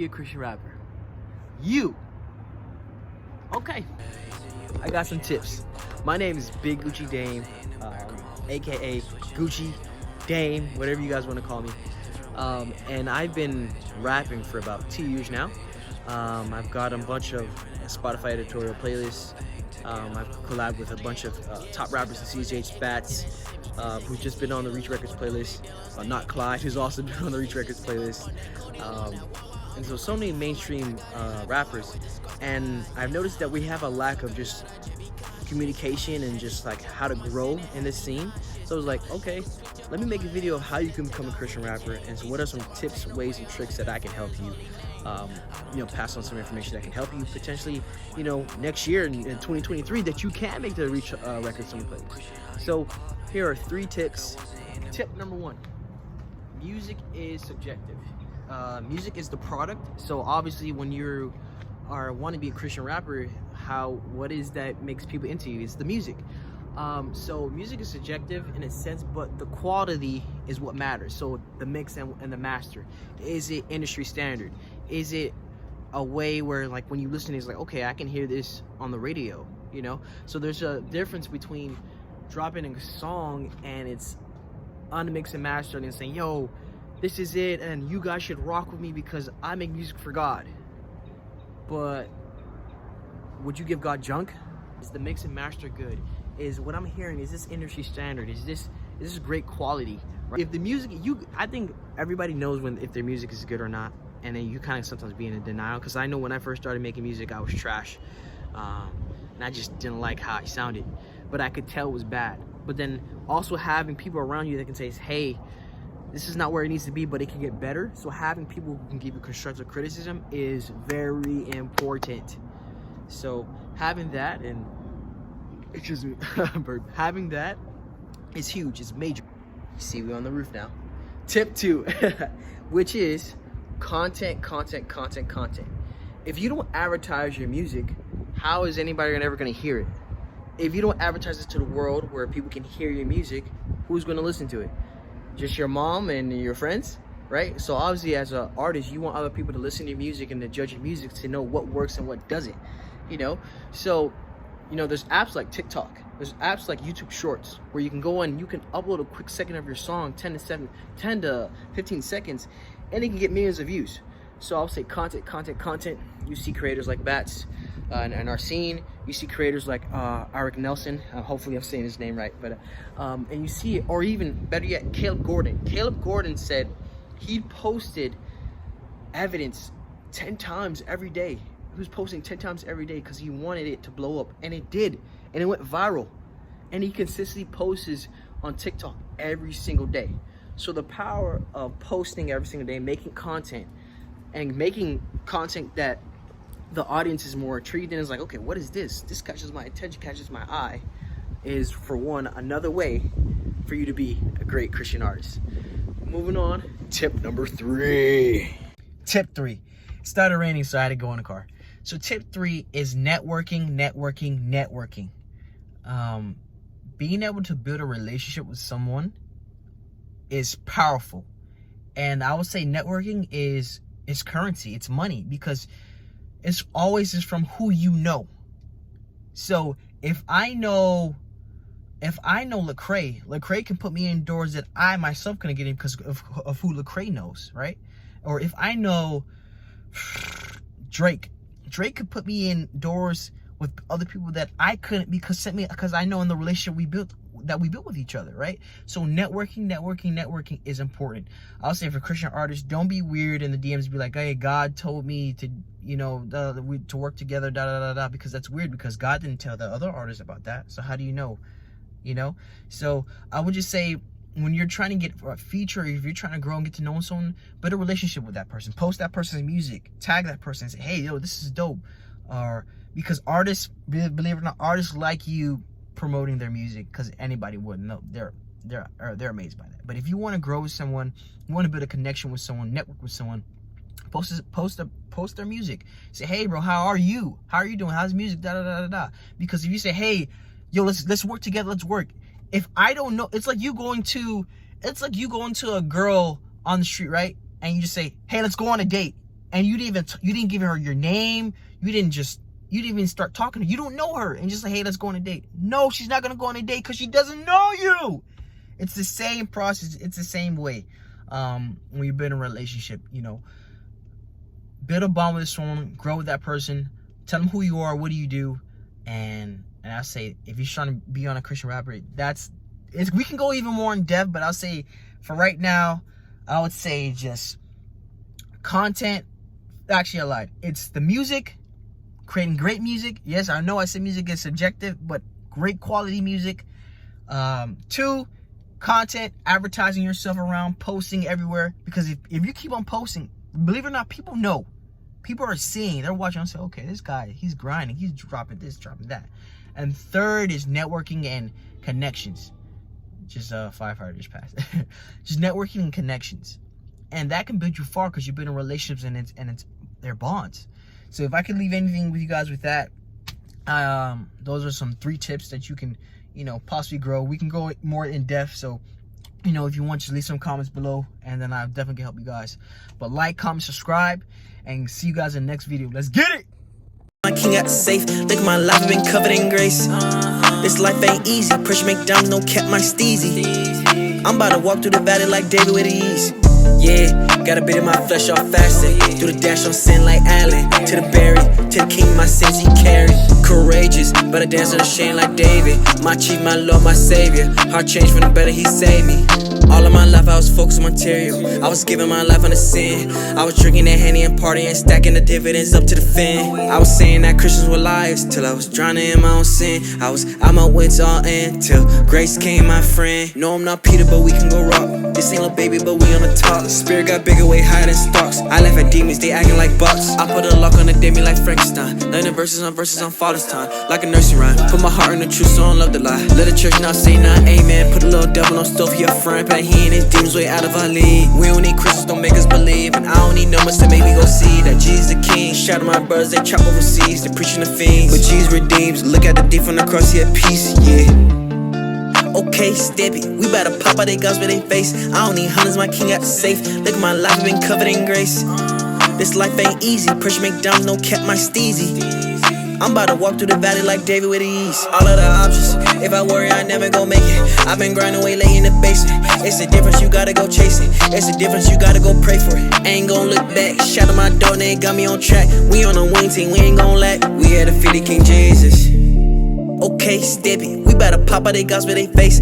a Christian rapper? You. Okay. I got some tips. My name is BigGucciDame, aka Gucci Dame, whatever you guys want to call me. And I've been rapping for about 2 years now. I've got a bunch of Spotify editorial playlists. I've collabed with a bunch of top rappers, the CJ Spats, who's just been on the Reach Records playlist. Not Clyde, who's also been on the Reach Records playlist. And so many mainstream rappers. And I've noticed that we have a lack of just communication and just like how to grow in this scene. So I was like, okay, let me make a video of how you can become a Christian rapper, and so what are some tips, ways, and tricks that I can help you, pass on some information that can help you potentially, next year in 2023 that you can make the Reach Records on the playlist. So here are 3 tips. Tip number 1: music is subjective. Music is the product. So obviously, when you want to be a Christian rapper, what is that makes people into you? It's the music. So music is subjective in a sense, but the quality is what matters. So the mix and the master. Is it industry standard? Is it a way where, like, when you listen, it's like, okay, I can hear this on the radio, So there's a difference between dropping a song and it's unmixed and mastered and saying, yo, this is it, and you guys should rock with me because I make music for God. But would you give God junk? Is the mix and master good? Is what I'm hearing, is this industry standard? Is this great quality? Right? If the music, I think everybody knows if their music is good or not, and then you kind of sometimes be in denial. Because I know when I first started making music, I was trash, and I just didn't like how I sounded, but I could tell it was bad. But then also having people around you that can say, hey, this is not where it needs to be, but it can get better. So having people who can give you constructive criticism is very important. So having that, and having that is huge. It's major. You see, we're on the roof now. Tip 2, which is content. If you don't advertise your music, how is anybody ever going to hear it? If you don't advertise it to the world where people can hear your music, who's going to listen to it? Just your mom and your friends, right? So obviously, as an artist, you want other people to listen to your music and to judge your music to know what works and what doesn't, So, there's apps like TikTok. There's apps like YouTube Shorts where you can go on, you can upload a quick second of your song, 10 to 15 seconds, and it can get millions of views. So I'll say content. You see creators like Bats and our scene. You see creators like Eric Nelson. Hopefully I'm saying his name right. But and you see, or even better yet, Caleb Gordon. Caleb Gordon said he posted evidence 10 times every day. He was posting 10 times every day because he wanted it to blow up, and it did, and it went viral. And he consistently posts on TikTok every single day. So the power of posting every single day, making content, and making content that the audience is more intrigued in, is like, okay, what is this? This catches my attention, catches my eye, is, for one, another way for you to be a great Christian artist. Moving on, tip number 3. Tip 3. It started raining, so I had to go in the car. So tip 3 is networking. Being able to build a relationship with someone is powerful. And I would say networking is currency, it's money, because it's always is from who you know. So if I know Lecrae can put me in doors that I myself couldn't get in because of who Lecrae knows, right? Or if I know Drake could put me in doors with other people that I couldn't because I know in the relationship we built with each other, right? So networking is important. I'll say for Christian artists, don't be weird in the DMs, be like, hey, God told me to, to work together, because that's weird, because God didn't tell the other artists about that. So how do you know? So I would just say, when you're trying to get a feature, if you're trying to grow and get to know someone, build a relationship with that person. Post that person's music, tag that person, and say, hey, yo, this is dope. Or because artists, believe it or not, artists like you promoting their music, because anybody would. No, they're amazed by that. But if you want to grow with someone, you want to build a connection with someone, network with someone, post their music. Say, hey, bro, how are you? How are you doing? How's music? Because if you say, hey, yo, let's work together, let's work. If I don't know, it's like you going to a girl on the street, right? And you just say, hey, let's go on a date. and you didn't give her your name. You didn't even start talking to her. You don't know her, and just like, hey, let's go on a date. No, she's not gonna go on a date because she doesn't know you. It's the same process. It's the same way. When you've been in a relationship, you know, build a bond with someone, grow with that person, tell them who you are, what do you do, and I say, if you're trying to be on a Christian rapper, we can go even more in depth, but I'll say for right now, I would say just content. Actually, I lied. It's the music, creating great music. Yes, I know I said music is subjective, but great quality music. 2, content, advertising yourself around, posting everywhere. Because if you keep on posting, believe it or not, people know. People are seeing, they're watching and say, okay, this guy, he's grinding, he's dropping this, dropping that. And 3rd is networking and connections. Just firefighter just passed. Just networking and connections. And that can build you far because you've been in relationships and they're bonds. So if I could leave anything with you guys with that, those are some 3 tips that you can, you know, possibly grow. We can go more in depth. So, you know, if you want, just leave some comments below, and then I'll definitely help you guys. But like, comment, subscribe, and see you guys in the next video. Let's get it. My king got safe, look, my life been covered in grace. This life ain't easy, pressure make diamonds, no cap my steezy. I'm about to walk through the valley like David with ease. Yeah, got a bit of my flesh off fasting. Do the dash on sin like Allen. To the berry, to the king my sins he carried. Courageous, but I dance on the shame like David. My chief, my Lord, my savior. Heart changed from the better, he saved me. All of my life I was focused on material. I was giving my life on the sin. I was drinking that Henny and partying, stacking the dividends up to the fin. I was saying that Christians were liars till I was drowning in my own sin. I was out my wits all in till grace came my friend. No, I'm not Peter, but we can go rock. This ain't little baby, but we on the top. Spirit got bigger, way higher than stocks. I laugh at demons, they acting like bucks. I put a lock on the demi like Frankenstein. Learning verses on Father's time, like a nursery rhyme. Put my heart in the truth, so I don't love the lie. Let the church not say not amen. Put a little devil on stove, he a friend, but he and his demons way out of our league. We don't need Christians, don't make us believe, and I don't need numbers to make me go see that Jesus the King. Shout out my brothers, they chop overseas, they preaching the fiends, but Jesus redeems. Look at the thief on the cross, he at peace, yeah. Okay, step it. We better pop out they gospel they face. I don't need hundreds, my king got safe. Look, my life been covered in grace. This life ain't easy. Pressure make diamonds, no cap my steezy. I'm about to walk through the valley like David with ease. All of the options, if I worry, I never gon' make it. I've been grinding way late in the basement. It's the difference, you gotta go chase it. It's the difference, you gotta go pray for it. Ain't gon' look back. Shout out my dog, they got me on track. We on a wing team, we ain't gon' lack. We had to feed the King Jesus. Okay, step it. We better pop out they gospel they face.